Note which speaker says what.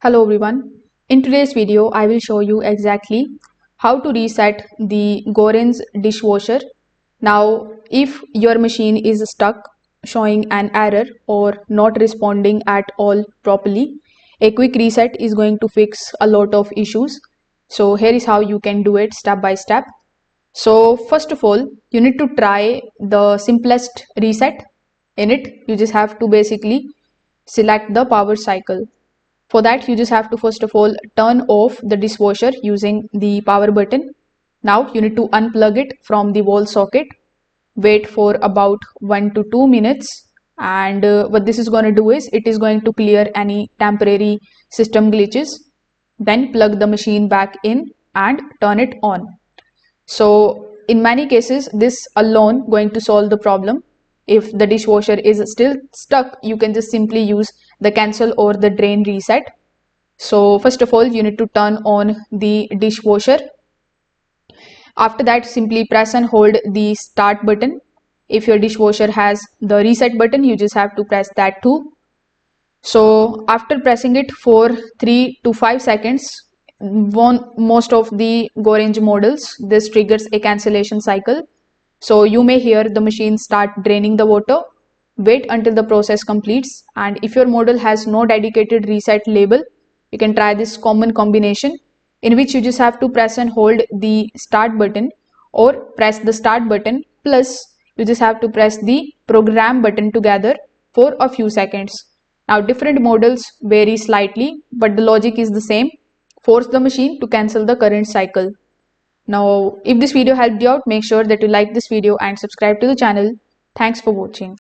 Speaker 1: Hello everyone. In today's video, I will show you exactly how to reset the Gorenje dishwasher. Now, if your machine is stuck, showing an error or not responding at all properly, a quick reset is going to fix a lot of issues. So here is how you can do it step by step. So first of all, you need to try the simplest reset. In it, you just have to basically select the power cycle. For that, you just have to first of all turn off the dishwasher using the power button. Now you need to unplug it from the wall socket. Wait for about 1 to 2 minutes. And what this is going to do is it is going to clear any temporary system glitches. Then plug the machine back in and turn it on. So in many cases, this alone going to solve the problem. If the dishwasher is still stuck, you can just simply use the cancel or the drain reset. So first of all, you need to turn on the dishwasher. After that, simply press and hold the start button. If your dishwasher has the reset button, you just have to press that too. So after pressing it for 3 to 5 seconds, most of the Gorenje models, this triggers a cancellation cycle. So you may hear the machine start draining the water. Wait until the process completes, and if your model has no dedicated reset label, you can try this common combination in which you just have to press and hold the start button or press the start button plus you just have to press the program button together for a few seconds. Now different models vary slightly, but the logic is the same. Force the machine to cancel the current cycle. Now, if this video helped you out, make sure that you like this video and subscribe to the channel. Thanks for watching.